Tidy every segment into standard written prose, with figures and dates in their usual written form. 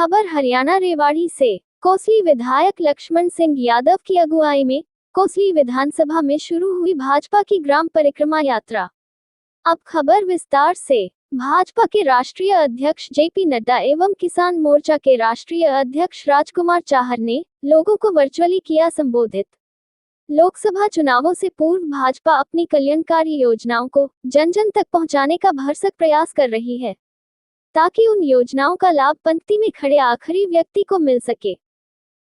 खबर हरियाणा रेवाड़ी से। कोसली विधायक लक्ष्मण सिंह यादव की अगुवाई में कोसली विधानसभा में शुरू हुई भाजपा की ग्राम परिक्रमा यात्रा। अब खबर विस्तार से। भाजपा के राष्ट्रीय अध्यक्ष जेपी नड्डा एवं किसान मोर्चा के राष्ट्रीय अध्यक्ष राजकुमार चाहर ने लोगों को वर्चुअली किया संबोधित। लोकसभा चुनावों से पूर्व भाजपा अपनी कल्याणकारी योजनाओं को जन जन तक पहुंचाने का भरसक प्रयास कर रही है, ताकि उन योजनाओं का लाभ पंक्ति में खड़े आखिरी व्यक्ति को मिल सके।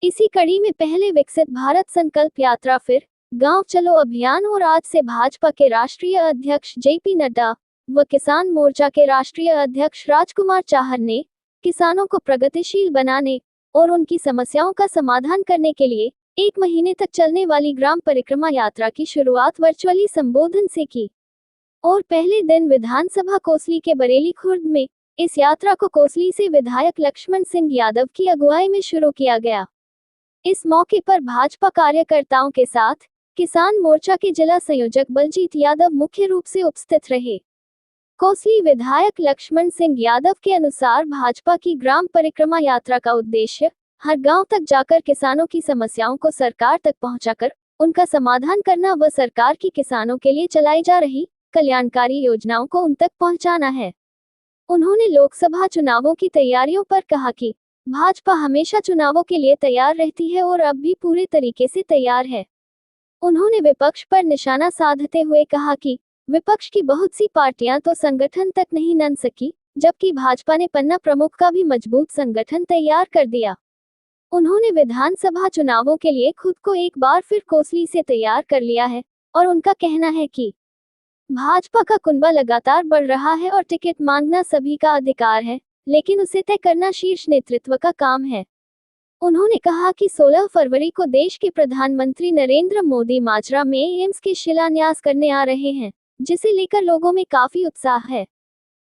इसी कड़ी में पहले विकसित भारत संकल्प यात्रा, फिर गांव चलो अभियान और आज से भाजपा के राष्ट्रीय अध्यक्ष जेपी नड्डा व किसान मोर्चा के राष्ट्रीय अध्यक्ष राजकुमार चाहर ने किसानों को प्रगतिशील बनाने और उनकी समस्याओं का समाधान करने के लिए 1 महीने तक चलने वाली ग्राम परिक्रमा यात्रा की शुरुआत वर्चुअली संबोधन से की। और पहले दिन विधानसभा कोसली के बरेली खुर्द में इस यात्रा को कोसली से विधायक लक्ष्मण सिंह यादव की अगुवाई में शुरू किया गया। इस मौके पर भाजपा कार्यकर्ताओं के साथ किसान मोर्चा के जिला संयोजक बलजीत यादव मुख्य रूप से उपस्थित रहे। कोसली विधायक लक्ष्मण सिंह यादव के अनुसार भाजपा की ग्राम परिक्रमा यात्रा का उद्देश्य हर गांव तक जाकर किसानों की समस्याओं को सरकार तक पहुंचाकर उनका समाधान करना व सरकार की किसानों के लिए चलाई जा रही कल्याणकारी योजनाओं को उन तक पहुंचाना है। उन्होंने लोकसभा चुनावों की तैयारियों पर कहा कि भाजपा हमेशा चुनावों के लिए तैयार रहती है और अब भी पूरे तरीके से तैयार है। उन्होंने विपक्ष पर निशाना साधते हुए कहा कि विपक्ष की बहुत सी पार्टियां तो संगठन तक नहीं बन सकी, जबकि भाजपा ने पन्ना प्रमुख का भी मजबूत संगठन तैयार कर दिया। उन्होंने विधानसभा चुनावों के लिए खुद को एक बार फिर कोसली से तैयार कर लिया है और उनका कहना है कि भाजपा का कुनबा लगातार बढ़ रहा है और टिकट मांगना सभी का अधिकार है, लेकिन उसे तय करना शीर्ष नेतृत्व का काम है। उन्होंने कहा कि 16 फरवरी को देश के प्रधानमंत्री नरेंद्र मोदी माजरा में एम्स के शिलान्यास करने आ रहे हैं, जिसे लेकर लोगों में काफी उत्साह है।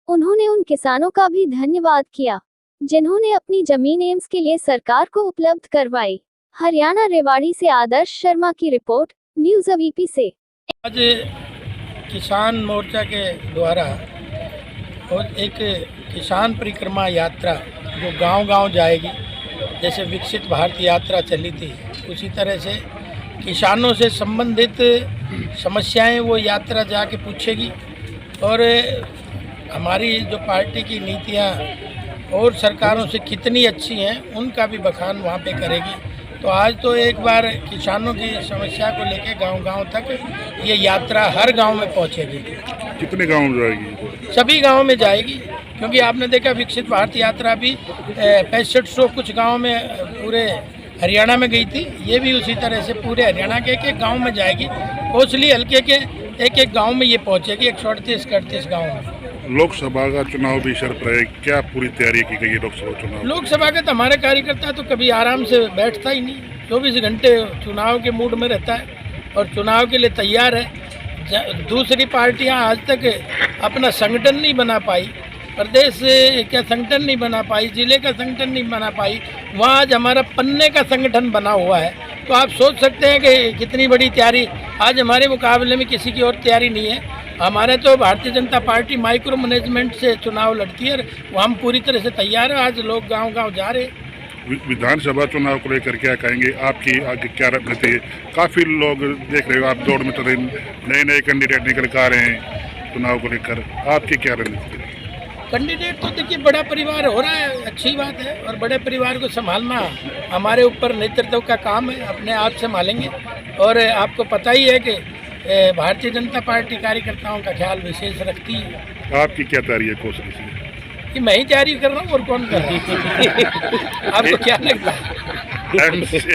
उन्होंने उन किसानों का भी धन्यवाद किया जिन्होंने अपनी जमीन एम्स के लिए सरकार को उपलब्ध करवाई। हरियाणा रेवाड़ी से आदर्श शर्मा की रिपोर्ट, न्यूज़ अवीपी से। आज किसान मोर्चा के द्वारा और एक किसान परिक्रमा यात्रा जो गांव-गांव जाएगी, जैसे विकसित भारत यात्रा चली थी, उसी तरह से किसानों से संबंधित समस्याएं वो यात्रा जाके पूछेगी और हमारी जो पार्टी की नीतियां और सरकारों से कितनी अच्छी हैं उनका भी बखान वहाँ पे करेगी। तो आज तो एक बार किसानों की समस्या को लेके गांव-गांव तक ये यात्रा हर गांव में पहुँचेगी। कितने गांव में जाएगी? सभी गांव में जाएगी, क्योंकि आपने देखा विकसित भारत यात्रा भी 6500 कुछ गांव में पूरे हरियाणा में गई थी। ये भी उसी तरह से पूरे हरियाणा के एक गांव में जाएगी। कोसली हल्के के एक गांव में ये पहुंचेगी, 138 गांव में। लोकसभा का चुनाव भी सर पर है, क्या पूरी तैयारी की गई है लोकसभा चुनाव? लोकसभा का तो हमारे कार्यकर्ता तो कभी आराम से बैठता ही नहीं, 24 घंटे चुनाव के मूड में रहता है और चुनाव के लिए तैयार है। दूसरी पार्टियां आज तक अपना संगठन नहीं बना पाई, प्रदेश का संगठन नहीं बना पाई, जिले का संगठन नहीं बना पाई, वहाँ आज हमारा पन्ने का संगठन बना हुआ है। तो आप सोच सकते हैं कि कितनी बड़ी तैयारी आज हमारे मुकाबले में किसी की और तैयारी नहीं है। हमारे तो Bharatiya Janata party micro management से चुनाव लड़ती है, वो हम पूरी तरह से तैयार हैं। आज लोग गांव-गांव जा रहे हैं। विधानसभा चुनाव को लेकर क्या कहेंगे? आपकी आगे क्या रणनीति है? काफ़ी लोग देख रहे हो, आप दौड़ में तो नए कैंडिडेट निकल कर आ रहे हैं चुनाव को लेकर, आपकी क्या रणनीति है? कैंडिडेट तो देखिए बड़ा परिवार हो रहा है, अच्छी बात है, और बड़े परिवार को संभालना हमारे ऊपर नेतृत्व का काम है, अपने आप संभालेंगे। और आपको पता ही है कि भारतीय जनता पार्टी कार्यकर्ताओं का ख्याल विशेष रखती है। आपकी क्या तैयारी है कोसली से? कि मैं ही तैयारी कर रहा हूँ और कौन कर रहा है? आपको क्या लगता है?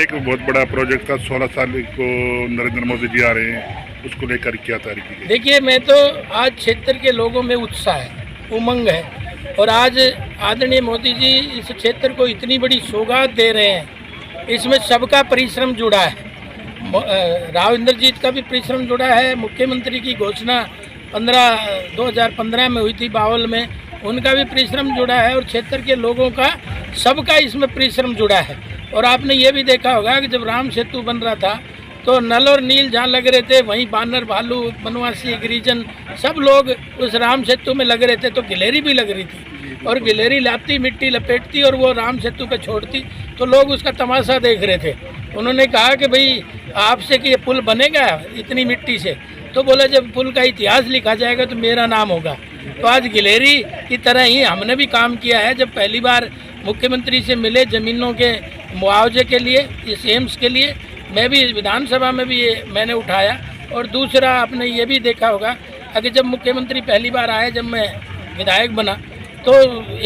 एक बहुत बड़ा प्रोजेक्ट था, 16 साल को नरेंद्र मोदी जी आ रहे हैं, उसको लेकर क्या तैयारी की गई? देखिए, मैं तो आज क्षेत्र के लोगों में उत्साह है, उमंग है, और आज आदरणीय मोदी जी इस क्षेत्र को इतनी बड़ी सौगात दे रहे हैं। इसमें सबका परिश्रम जुड़ा है, राव इंद्रजीत का भी परिश्रम जुड़ा है, मुख्यमंत्री की घोषणा 2015 में हुई थी बावल में, उनका भी परिश्रम जुड़ा है, और क्षेत्र के लोगों का सबका इसमें परिश्रम जुड़ा है। और आपने ये भी देखा होगा कि जब राम सेतु बन रहा था तो नल और नील जहाँ लग रहे थे, वहीं बानर, भालू, बनवासी, गिरिजन सब लोग उस राम सेतु में लग रहे थे, तो गिलहरी भी लग रही थी। और गिलहरी लाती मिट्टी लपेटती और वो राम सेतु पे छोड़ती, तो लोग उसका तमाशा देख रहे थे। उन्होंने कहा कि भाई आपसे कि ये पुल बनेगा इतनी मिट्टी से, तो बोला जब पुल का इतिहास लिखा जाएगा तो मेरा नाम होगा। तो आज गिलहरी की तरह ही हमने भी काम किया है। जब पहली बार मुख्यमंत्री से मिले ज़मीनों के मुआवजे के लिए, इस एम्स के लिए, मैं भी विधानसभा में भी ये मैंने उठाया। और दूसरा आपने ये भी देखा होगा कि जब मुख्यमंत्री पहली बार आए, जब मैं विधायक बना, तो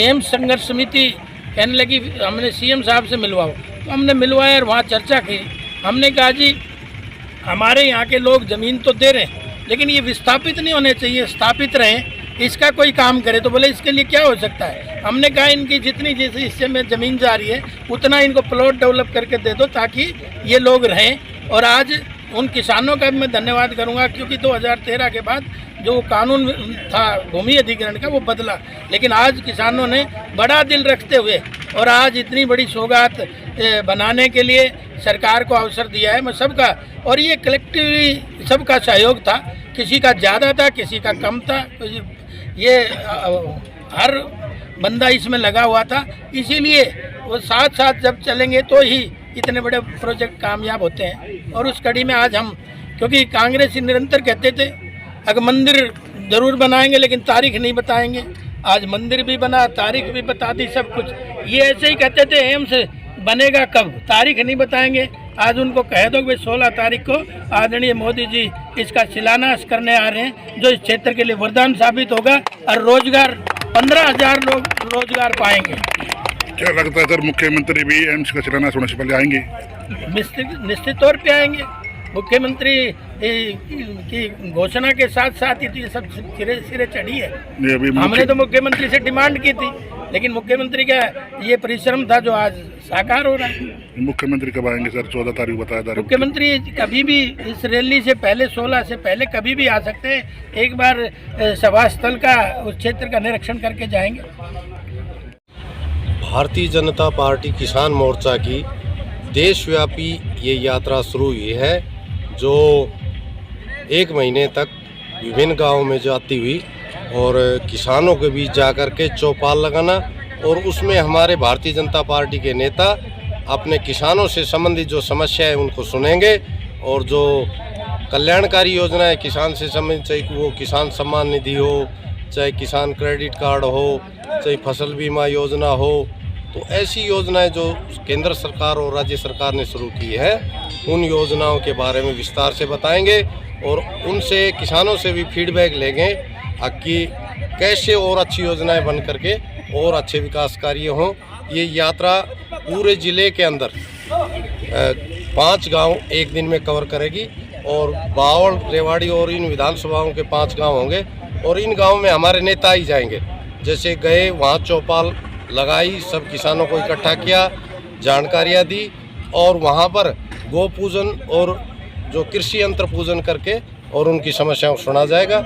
एम्स संघर्ष समिति कहने लगी हमने सीएम साहब से मिलवाओ, तो हमने मिलवाया और वहाँ चर्चा की। हमने कहा जी हमारे यहाँ के लोग ज़मीन तो दे रहे हैं, लेकिन ये विस्थापित नहीं होने चाहिए, स्थापित रहें, इसका कोई काम करे। तो बोले इसके लिए क्या हो सकता है। हमने कहा इनकी जितनी जैसे हिस्से में ज़मीन जा रही है उतना इनको प्लॉट डेवलप करके दे दो ताकि ये लोग रहें। और आज उन किसानों का भी मैं धन्यवाद करूंगा, क्योंकि 2013 के बाद जो कानून था भूमि अधिग्रहण का वो बदला, लेकिन आज किसानों ने बड़ा दिल रखते हुए और आज इतनी बड़ी सौगात बनाने के लिए सरकार को अवसर दिया है। मैं सबका, और ये कलेक्टिवली सबका सहयोग था, किसी का ज़्यादा था किसी का कम था, ये हर बंदा इसमें लगा हुआ था। इसीलिए वो साथ साथ जब चलेंगे तो ही इतने बड़े प्रोजेक्ट कामयाब होते हैं। और उस कड़ी में आज हम, क्योंकि कांग्रेस निरंतर कहते थे अगर मंदिर ज़रूर बनाएंगे लेकिन तारीख नहीं बताएंगे, आज मंदिर भी बना, तारीख भी बता दी, सब कुछ। ये ऐसे ही कहते थे एम्स बनेगा कब, तारीख नहीं बताएंगे। आज उनको कह दो कि 16 तारीख को आदरणीय मोदी जी इसका शिलान्यास करने आ रहे हैं, जो इस क्षेत्र के लिए वरदान साबित होगा और रोजगार 15,000 लोग रोजगार पाएंगे। क्या लगता है सर मुख्यमंत्री भी एम्स का शिलान्यास होने से पहले आएंगे? निश्चित तौर पे आएंगे। मुख्यमंत्री की घोषणा के साथ साथ ही ये सब सिरे चढ़ी है। हमने तो मुख्यमंत्री से डिमांड की थी, लेकिन मुख्यमंत्री का ये परिश्रम था जो आज साकार हो रहा है। मुख्यमंत्री कब आएंगे सर? 14 तारीख बताया था। मुख्यमंत्री कभी भी इस रैली से पहले 16 से पहले कभी भी आ सकते हैं। एक बार सभा स्थल का उस क्षेत्र का निरीक्षण करके जाएंगे। भारतीय जनता पार्टी किसान मोर्चा की देशव्यापी ये यात्रा शुरू हुई है, जो 1 महीने तक विभिन्न गांवों में जाती हुई और किसानों के बीच जाकर के चौपाल लगाना, और उसमें हमारे भारतीय जनता पार्टी के नेता अपने किसानों से संबंधित जो समस्या है उनको सुनेंगे, और जो कल्याणकारी योजनाएं किसान से संबंधित, चाहे वो किसान सम्मान निधि हो, चाहे किसान क्रेडिट कार्ड हो, चाहे फसल बीमा योजना हो, तो ऐसी योजनाएं जो केंद्र सरकार और राज्य सरकार ने शुरू की है उन योजनाओं के बारे में विस्तार से बताएंगे, और उनसे किसानों से भी फीडबैक लेंगे कि कैसे और अच्छी योजनाएं बन करके और अच्छे विकास कार्य हों। ये यात्रा पूरे ज़िले के अंदर 5 गांव एक दिन में कवर करेगी, और बावल, रेवाड़ी और इन विधानसभाओं के 5 गांव होंगे, और इन गाँव में हमारे नेता ही जाएंगे। जैसे गए वहाँ चौपाल लगाई, सब किसानों को इकट्ठा किया, जानकारियाँ दी, और वहाँ पर गौ पूजन और जो कृषि यंत्र पूजन करके और उनकी समस्याओं को सुना जाएगा।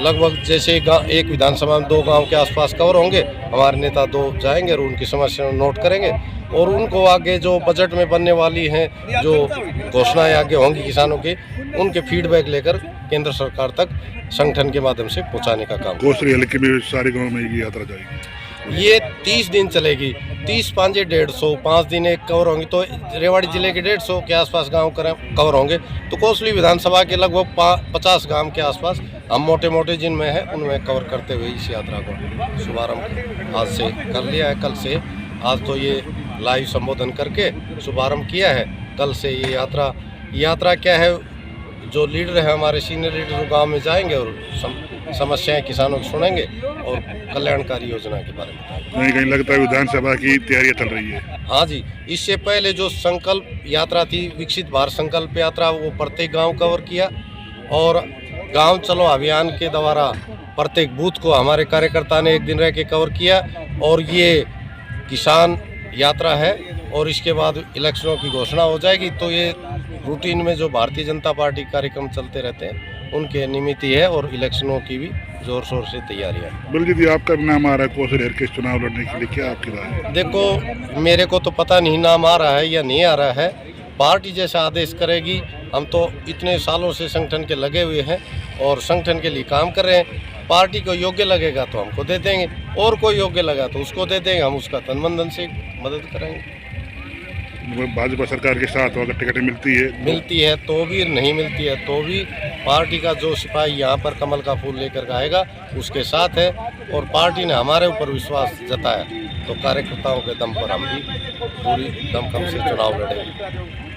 लगभग जैसे एक विधानसभा में 2 गांव के आसपास कवर होंगे, हमारे नेता 2 जाएंगे और उनकी समस्याओं नोट करेंगे, और उनको आगे जो बजट में बनने वाली हैं, जो घोषणाएं आगे होंगी किसानों की, उनके फीडबैक लेकर केंद्र सरकार तक संगठन के माध्यम से पहुंचाने का काम। कोसली हल्के में सारे गाँव में ये यात्रा जाएगी। ये 30 दिन चलेगी, 30 5 150, 5 दिन एक कवर होंगे, तो रेवाड़ी जिले के 150 के आसपास गांव कवर होंगे। तो कोसली विधानसभा के लगभग 50 गांव के आसपास हम मोटे मोटे जिनमें हैं उनमें कवर करते हुए इस यात्रा को शुभारंभ आज से कर लिया है। कल से, आज तो ये लाइव संबोधन करके शुभारंभ किया है, कल से ये यात्रा क्या है, जो लीडर है हमारे सीनियर लीडर गांव में जाएंगे और समस्याएं किसानों की सुनेंगे और कल्याणकारी योजना के बारे में। कहीं लगता है विधानसभा की तैयारियां चल रही है? हाँ जी, इससे पहले जो संकल्प यात्रा थी, विकसित भारत संकल्प यात्रा, वो प्रत्येक गांव कवर किया, और गांव चलो अभियान के द्वारा प्रत्येक बूथ को हमारे कार्यकर्ता ने एक दिन रह के कवर किया। और ये किसान यात्रा है, और इसके बाद इलेक्शनों की घोषणा हो जाएगी। तो ये रूटीन में जो भारतीय जनता पार्टी कार्यक्रम चलते रहते हैं उनके निमित्त ही है, और इलेक्शनों की भी जोर शोर से तैयारियां। बलजीत जी, आपका भी नाम आ रहा है कोसली हल्के चुनाव लड़ने के लिए, क्या आपकी राय है? देखो, मेरे को तो पता नहीं नाम आ रहा है या नहीं आ रहा है, पार्टी जैसा आदेश करेगी। हम तो इतने सालों से संगठन के लगे हुए हैं और संगठन के लिए काम कर रहे हैं। पार्टी को योग्य लगेगा तो हमको दे देंगे, और कोई योग्य लगा तो उसको दे देंगे, हम उसका तन मन धन से मदद करेंगे। भाजपा सरकार के साथ अगर टिकटें मिलती है तो भी, नहीं मिलती है तो भी पार्टी का जो सिपाही यहाँ पर कमल का फूल लेकर के आएगा उसके साथ है, और पार्टी ने हमारे ऊपर विश्वास जताया तो कार्यकर्ताओं के दम पर हम भी पूरी दमखम से चुनाव लड़ेंगे।